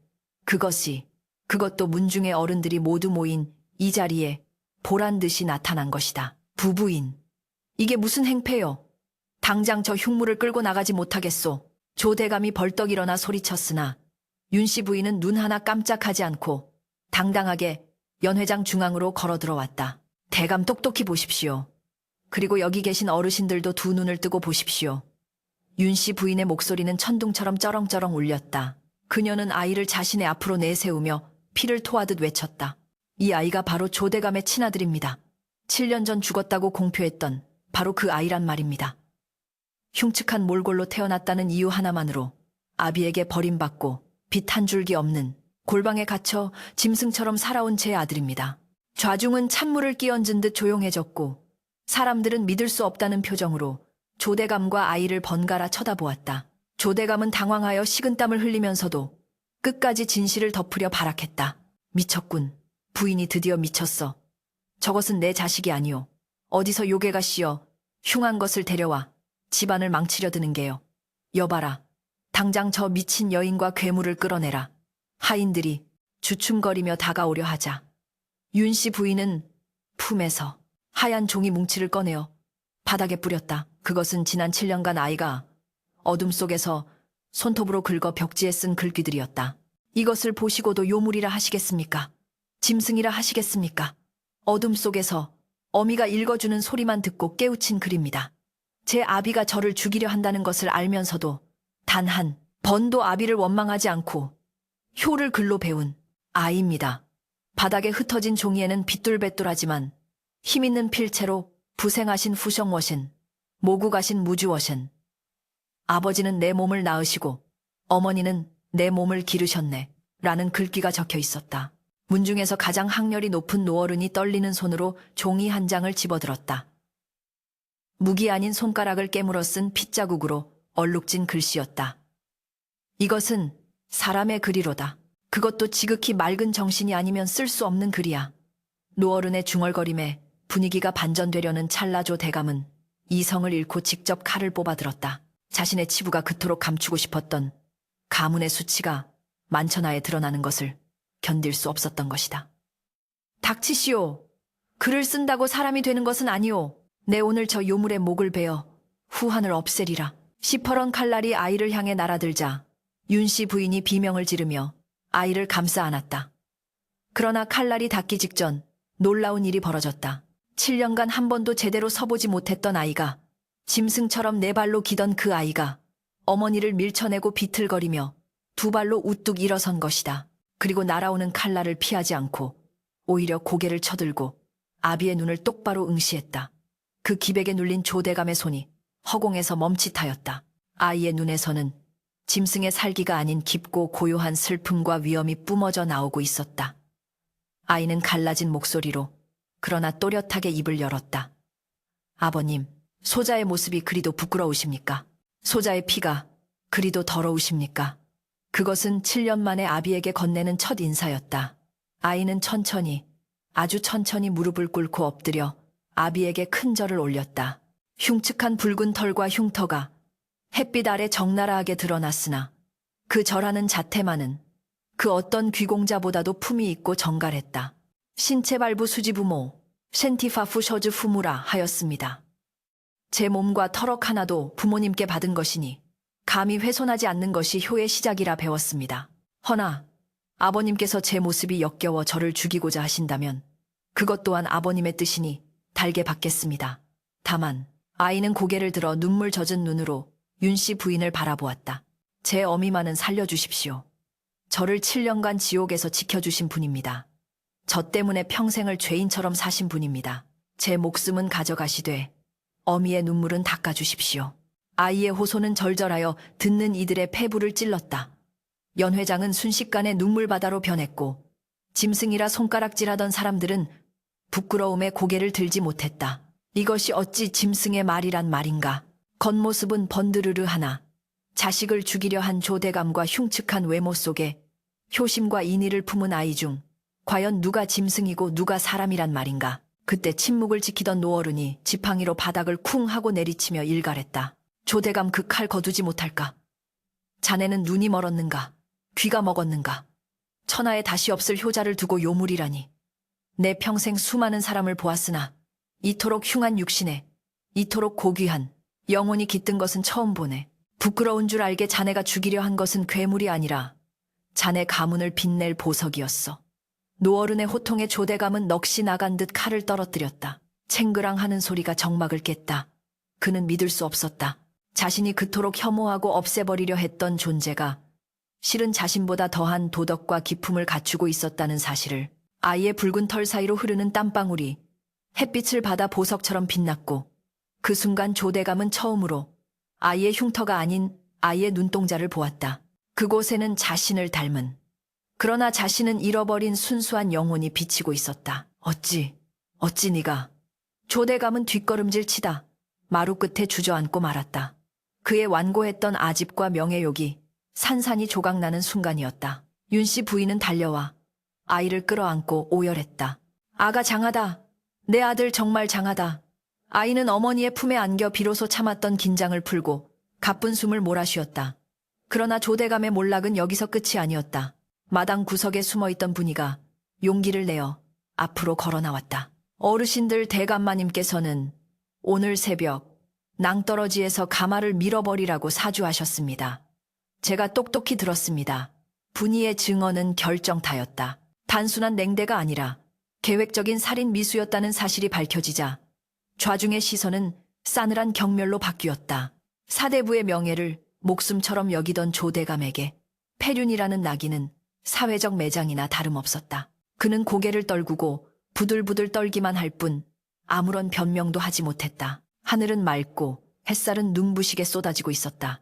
그것도 문중의 어른들이 모두 모인 이 자리에 보란듯이 나타난 것이다. 부부인. 이게 무슨 행패요? 당장 저 흉물을 끌고 나가지 못하겠소. 조대감이 벌떡 일어나 소리쳤으나 윤씨 부인은 눈 하나 깜짝하지 않고 당당하게 연회장 중앙으로 걸어 들어왔다. 대감 똑똑히 보십시오. 그리고 여기 계신 어르신들도 두 눈을 뜨고 보십시오. 윤씨 부인의 목소리는 천둥처럼 쩌렁쩌렁 울렸다. 그녀는 아이를 자신의 앞으로 내세우며 피를 토하듯 외쳤다. 이 아이가 바로 조대감의 친아들입니다. 7년 전 죽었다고 공표했던 바로 그 아이란 말입니다. 흉측한 몰골로 태어났다는 이유 하나만으로 아비에게 버림받고 빛 한 줄기 없는 골방에 갇혀 짐승처럼 살아온 제 아들입니다. 좌중은 찬물을 끼얹은 듯 조용해졌고 사람들은 믿을 수 없다는 표정으로 조대감과 아이를 번갈아 쳐다보았다. 조대감은 당황하여 식은땀을 흘리면서도 끝까지 진실을 덮으려 발악했다. 미쳤군. 부인이 드디어 미쳤어. 저것은 내 자식이 아니오. 어디서 요괴가 씌어 흉한 것을 데려와 집안을 망치려 드는 게요. 여봐라. 당장 저 미친 여인과 괴물을 끌어내라. 하인들이 주춤거리며 다가오려 하자 윤씨 부인은 품에서 하얀 종이 뭉치를 꺼내어 바닥에 뿌렸다. 그것은 지난 7년간 아이가 어둠 속에서 손톱으로 긁어 벽지에 쓴 글귀들이었다. 이것을 보시고도 요물이라 하시겠습니까? 짐승이라 하시겠습니까? 어둠 속에서 어미가 읽어주는 소리만 듣고 깨우친 글입니다. 제 아비가 저를 죽이려 한다는 것을 알면서도 단 한 번도 아비를 원망하지 않고 효를 글로 배운 아이입니다. 바닥에 흩어진 종이에는 빗둘배뚤하지만 힘있는 필체로 부생하신 후성워신, 모국하신 무주워신. 아버지는 내 몸을 낳으시고 어머니는 내 몸을 기르셨네 라는 글귀가 적혀 있었다. 문중에서 가장 학렬이 높은 노어른이 떨리는 손으로 종이 한 장을 집어들었다. 묵이 아닌 손가락을 깨물어 쓴 핏자국으로 얼룩진 글씨였다. 이것은 사람의 글이로다. 그것도 지극히 맑은 정신이 아니면 쓸 수 없는 글이야. 노어른의 중얼거림에 분위기가 반전되려는 찰나조 대감은 이성을 잃고 직접 칼을 뽑아들었다. 자신의 치부가 그토록 감추고 싶었던 가문의 수치가 만천하에 드러나는 것을 견딜 수 없었던 것이다. 닥치시오. 글을 쓴다고 사람이 되는 것은 아니오. 내 오늘 저 요물의 목을 베어 후한을 없애리라. 시퍼런 칼날이 아이를 향해 날아들자 윤씨 부인이 비명을 지르며 아이를 감싸 안았다. 그러나 칼날이 닿기 직전 놀라운 일이 벌어졌다. 7년간 한 번도 제대로 서보지 못했던 아이가, 짐승처럼 네 발로 기던 그 아이가 어머니를 밀쳐내고 비틀거리며 두 발로 우뚝 일어선 것이다. 그리고 날아오는 칼날을 피하지 않고 오히려 고개를 쳐들고 아비의 눈을 똑바로 응시했다. 그 기백에 눌린 조대감의 손이 허공에서 멈칫하였다. 아이의 눈에서는 짐승의 살기가 아닌 깊고 고요한 슬픔과 위험이 뿜어져 나오고 있었다. 아이는 갈라진 목소리로 그러나 또렷하게 입을 열었다. 아버님, 소자의 모습이 그리도 부끄러우십니까? 소자의 피가 그리도 더러우십니까? 그것은 7년 만에 아비에게 건네는 첫 인사였다. 아이는 천천히, 아주 천천히 무릎을 꿇고 엎드려 아비에게 큰 절을 올렸다. 흉측한 붉은 털과 흉터가 햇빛 아래 적나라하게 드러났으나 그 절하는 자태만은 그 어떤 귀공자보다도 품이 있고 정갈했다. 신체발부 수지부모, 센티파푸 셔즈 후무라 하였습니다. 제 몸과 터럭 하나도 부모님께 받은 것이니 감히 훼손하지 않는 것이 효의 시작이라 배웠습니다. 허나 아버님께서 제 모습이 역겨워 저를 죽이고자 하신다면 그것 또한 아버님의 뜻이니 달게 받겠습니다. 다만 아이는 고개를 들어 눈물 젖은 눈으로 윤씨 부인을 바라보았다. 제 어미만은 살려주십시오. 저를 7년간 지옥에서 지켜주신 분입니다. 저 때문에 평생을 죄인처럼 사신 분입니다. 제 목숨은 가져가시되 어미의 눈물은 닦아주십시오. 아이의 호소는 절절하여 듣는 이들의 폐부를 찔렀다. 연 회장은 순식간에 눈물바다로 변했고 짐승이라 손가락질하던 사람들은 부끄러움에 고개를 들지 못했다. 이것이 어찌 짐승의 말이란 말인가. 겉모습은 번드르르 하나 자식을 죽이려 한 조대감과 흉측한 외모 속에 효심과 인의를 품은 아이 중 과연 누가 짐승이고 누가 사람이란 말인가. 그때 침묵을 지키던 노어른이 지팡이로 바닥을 쿵 하고 내리치며 일갈했다. 조대감 그 칼 거두지 못할까? 자네는 눈이 멀었는가? 귀가 먹었는가? 천하에 다시 없을 효자를 두고 요물이라니. 내 평생 수많은 사람을 보았으나 이토록 흉한 육신에 이토록 고귀한 영혼이 깃든 것은 처음 보네. 부끄러운 줄 알게 자네가 죽이려 한 것은 괴물이 아니라 자네 가문을 빛낼 보석이었어. 노어른의 호통에 조대감은 넋이 나간 듯 칼을 떨어뜨렸다. 챙그랑 하는 소리가 정막을 깼다. 그는 믿을 수 없었다. 자신이 그토록 혐오하고 없애버리려 했던 존재가 실은 자신보다 더한 도덕과 기품을 갖추고 있었다는 사실을. 아이의 붉은 털 사이로 흐르는 땀방울이 햇빛을 받아 보석처럼 빛났고 그 순간 조대감은 처음으로 아이의 흉터가 아닌 아이의 눈동자를 보았다. 그곳에는 자신을 닮은, 그러나 자신은 잃어버린 순수한 영혼이 비치고 있었다. 어찌 네가. 조대감은 뒷걸음질 치다 마루 끝에 주저앉고 말았다. 그의 완고했던 아집과 명예욕이 산산이 조각나는 순간이었다. 윤 씨 부인은 달려와 아이를 끌어안고 오열했다. 아가 장하다. 내 아들 정말 장하다. 아이는 어머니의 품에 안겨 비로소 참았던 긴장을 풀고 가쁜 숨을 몰아쉬었다. 그러나 조대감의 몰락은 여기서 끝이 아니었다. 마당 구석에 숨어있던 분이가 용기를 내어 앞으로 걸어 나왔다. 어르신들 대감마님께서는 오늘 새벽 낭떠러지에서 가마를 밀어버리라고 사주하셨습니다. 제가 똑똑히 들었습니다. 분이의 증언은 결정타였다. 단순한 냉대가 아니라 계획적인 살인 미수였다는 사실이 밝혀지자 좌중의 시선은 싸늘한 경멸로 바뀌었다. 사대부의 명예를 목숨처럼 여기던 조대감에게 폐륜이라는 낙인은 사회적 매장이나 다름없었다. 그는 고개를 떨구고 부들부들 떨기만 할 뿐 아무런 변명도 하지 못했다. 하늘은 맑고 햇살은 눈부시게 쏟아지고 있었다.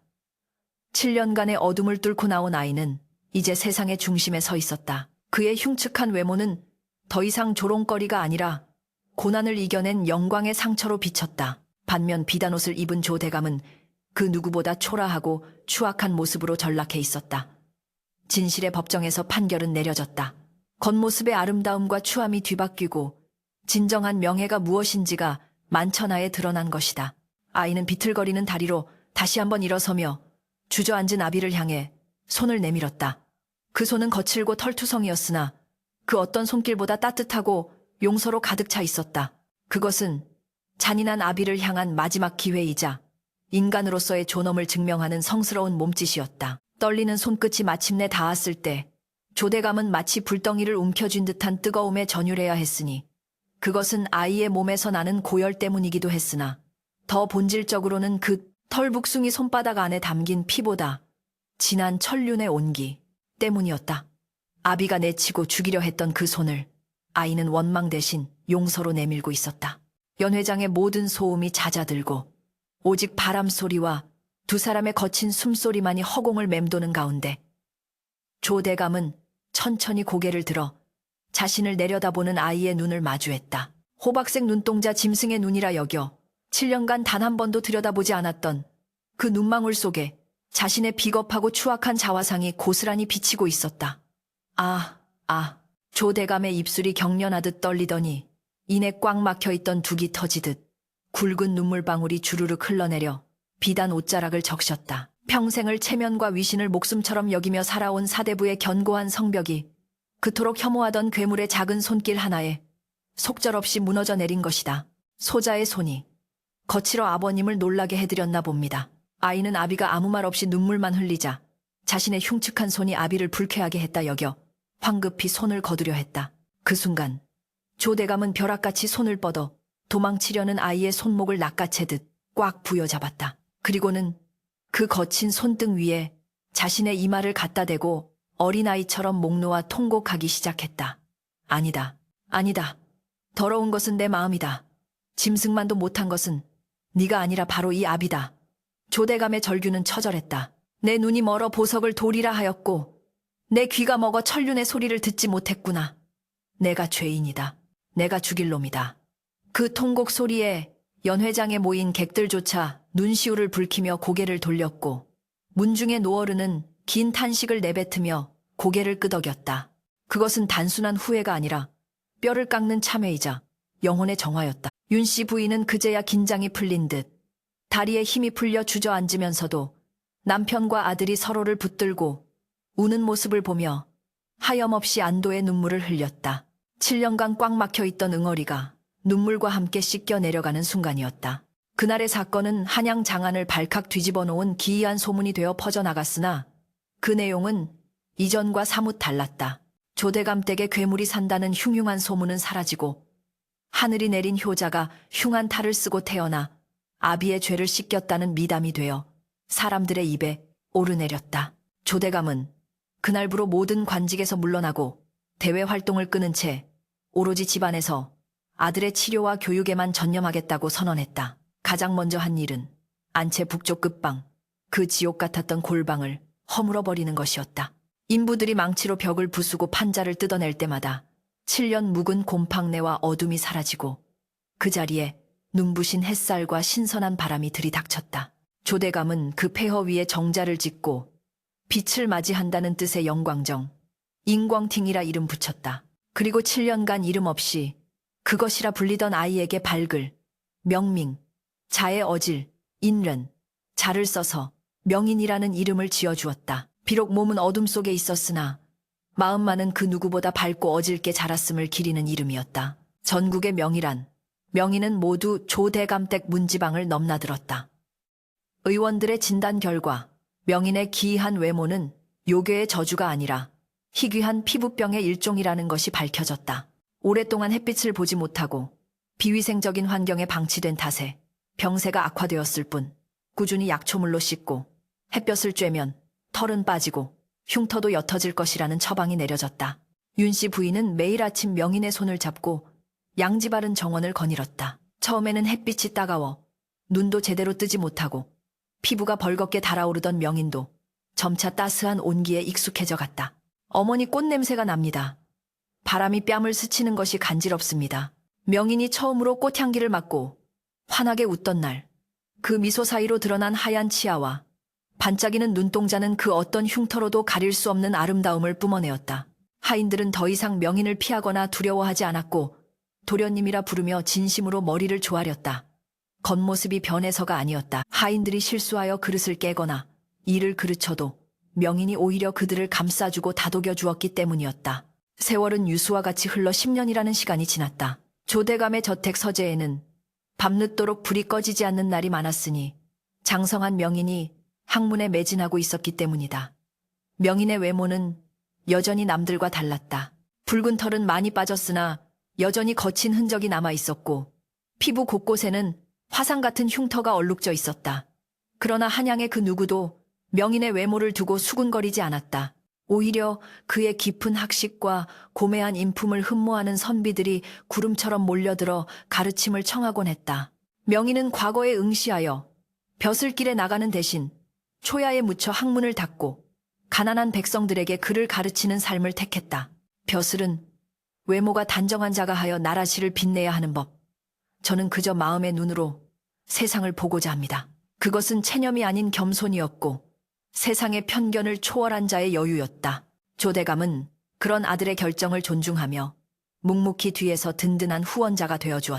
7년간의 어둠을 뚫고 나온 아이는 이제 세상의 중심에 서 있었다. 그의 흉측한 외모는 더 이상 조롱거리가 아니라 고난을 이겨낸 영광의 상처로 비쳤다. 반면 비단옷을 입은 조대감은 그 누구보다 초라하고 추악한 모습으로 전락해 있었다. 진실의 법정에서 판결은 내려졌다. 겉모습의 아름다움과 추함이 뒤바뀌고 진정한 명예가 무엇인지가 만천하에 드러난 것이다. 아이는 비틀거리는 다리로 다시 한번 일어서며 주저앉은 아비를 향해 손을 내밀었다. 그 손은 거칠고 털투성이었으나 그 어떤 손길보다 따뜻하고 용서로 가득 차 있었다. 그것은 잔인한 아비를 향한 마지막 기회이자 인간으로서의 존엄을 증명하는 성스러운 몸짓이었다. 떨리는 손끝이 마침내 닿았을 때 조대감은 마치 불덩이를 움켜쥔 듯한 뜨거움에 전율해야 했으니 그것은 아이의 몸에서 나는 고열 때문이기도 했으나 더 본질적으로는 그 털북숭이 손바닥 안에 담긴 피보다 진한 천륜의 온기 때문이었다. 아비가 내치고 죽이려 했던 그 손을 아이는 원망 대신 용서로 내밀고 있었다. 연회장의 모든 소음이 잦아들고 오직 바람 소리와 두 사람의 거친 숨소리만이 허공을 맴도는 가운데 조대감은 천천히 고개를 들어 자신을 내려다보는 아이의 눈을 마주했다. 호박색 눈동자 짐승의 눈이라 여겨 7년간 단 한 번도 들여다보지 않았던 그 눈망울 속에 자신의 비겁하고 추악한 자화상이 고스란히 비치고 있었다. 조대감의 입술이 경련하듯 떨리더니 이내 꽉 막혀있던 두기 터지듯 굵은 눈물방울이 주르륵 흘러내려 비단 옷자락을 적셨다. 평생을 체면과 위신을 목숨처럼 여기며 살아온 사대부의 견고한 성벽이 그토록 혐오하던 괴물의 작은 손길 하나에 속절없이 무너져 내린 것이다. 소자의 손이 거칠어 아버님을 놀라게 해드렸나 봅니다. 아이는 아비가 아무 말 없이 눈물만 흘리자 자신의 흉측한 손이 아비를 불쾌하게 했다 여겨 황급히 손을 거두려 했다. 그 순간 조대감은 벼락같이 손을 뻗어 도망치려는 아이의 손목을 낚아채듯 꽉 부여잡았다. 그리고는 그 거친 손등 위에 자신의 이마를 갖다 대고 어린아이처럼 목 놓아 통곡하기 시작했다. 아니다. 더러운 것은 내 마음이다. 짐승만도 못한 것은 네가 아니라 바로 이 아비다. 조대감의 절규는 처절했다. 내 눈이 멀어 보석을 돌이라 하였고 내 귀가 먹어 천륜의 소리를 듣지 못했구나. 내가 죄인이다. 내가 죽일 놈이다. 그 통곡 소리에 연회장에 모인 객들조차 눈시울을 붉히며 고개를 돌렸고 문중의 노어르는 긴 탄식을 내뱉으며 고개를 끄덕였다. 그것은 단순한 후회가 아니라 뼈를 깎는 참회이자 영혼의 정화였다. 윤 씨 부인은 그제야 긴장이 풀린 듯 다리에 힘이 풀려 주저앉으면서도 남편과 아들이 서로를 붙들고 우는 모습을 보며 하염없이 안도의 눈물을 흘렸다. 7년간 꽉 막혀있던 응어리가 눈물과 함께 씻겨 내려가는 순간이었다. 그날의 사건은 한양 장안을 발칵 뒤집어 놓은 기이한 소문이 되어 퍼져나갔으나 그 내용은 이전과 사뭇 달랐다. 조대감 댁에 괴물이 산다는 흉흉한 소문은 사라지고 하늘이 내린 효자가 흉한 탈을 쓰고 태어나 아비의 죄를 씻겼다는 미담이 되어 사람들의 입에 오르내렸다. 조대감은 그날부로 모든 관직에서 물러나고 대외 활동을 끊은 채 오로지 집안에서 아들의 치료와 교육에만 전념하겠다고 선언했다. 가장 먼저 한 일은 안채 북쪽 끝방, 그 지옥 같았던 골방을 허물어버리는 것이었다. 인부들이 망치로 벽을 부수고 판자를 뜯어낼 때마다 7년 묵은 곰팡내와 어둠이 사라지고 그 자리에 눈부신 햇살과 신선한 바람이 들이닥쳤다. 조대감은 그 폐허 위에 정자를 짓고 빛을 맞이한다는 뜻의 영광정, 인광팅이라 이름 붙였다. 그리고 7년간 이름 없이 그것이라 불리던 아이에게 발글, 명밍, 자의 어질, 인련, 자를 써서 명인이라는 이름을 지어주었다. 비록 몸은 어둠 속에 있었으나 마음만은 그 누구보다 밝고 어질게 자랐음을 기리는 이름이었다. 전국의 명이란, 명인은 모두 조대감댁 문지방을 넘나들었다. 의원들의 진단 결과 명인의 기이한 외모는 요괴의 저주가 아니라 희귀한 피부병의 일종이라는 것이 밝혀졌다. 오랫동안 햇빛을 보지 못하고 비위생적인 환경에 방치된 탓에 병세가 악화되었을 뿐 꾸준히 약초물로 씻고 햇볕을 쬐면 털은 빠지고 흉터도 옅어질 것이라는 처방이 내려졌다. 윤씨 부인은 매일 아침 명인의 손을 잡고 양지 바른 정원을 거닐었다. 처음에는 햇빛이 따가워 눈도 제대로 뜨지 못하고 피부가 벌겋게 달아오르던 명인도 점차 따스한 온기에 익숙해져 갔다. 어머니 꽃냄새가 납니다. 바람이 뺨을 스치는 것이 간지럽습니다. 명인이 처음으로 꽃향기를 맡고 환하게 웃던 날, 그 미소 사이로 드러난 하얀 치아와 반짝이는 눈동자는 그 어떤 흉터로도 가릴 수 없는 아름다움을 뿜어내었다. 하인들은 더 이상 명인을 피하거나 두려워하지 않았고 도련님이라 부르며 진심으로 머리를 조아렸다. 겉모습이 변해서가 아니었다. 하인들이 실수하여 그릇을 깨거나 일을 그르쳐도 명인이 오히려 그들을 감싸주고 다독여 주었기 때문이었다. 세월은 유수와 같이 흘러 10년이라는 시간이 지났다. 조대감의 저택 서재에는 밤늦도록 불이 꺼지지 않는 날이 많았으니 장성한 명인이 학문에 매진하고 있었기 때문이다. 명인의 외모는 여전히 남들과 달랐다. 붉은 털은 많이 빠졌으나 여전히 거친 흔적이 남아 있었고 피부 곳곳에는 화상 같은 흉터가 얼룩져 있었다. 그러나 한양의 그 누구도 명인의 외모를 두고 수군거리지 않았다. 오히려 그의 깊은 학식과 고매한 인품을 흠모하는 선비들이 구름처럼 몰려들어 가르침을 청하곤 했다. 명인은 과거에 응시하여 벼슬길에 나가는 대신 초야에 묻혀 학문을 닦고 가난한 백성들에게 글을 가르치는 삶을 택했다. 벼슬은 외모가 단정한 자가 하여 나라시를 빛내야 하는 법. 저는 그저 마음의 눈으로 세상을 보고자 합니다. 그것은 체념이 아닌 겸손이었고 세상의 편견을 초월한 자의 여유였다. 조대감은 그런 아들의 결정을 존중하며 묵묵히 뒤에서 든든한 후원자가 되어주었다.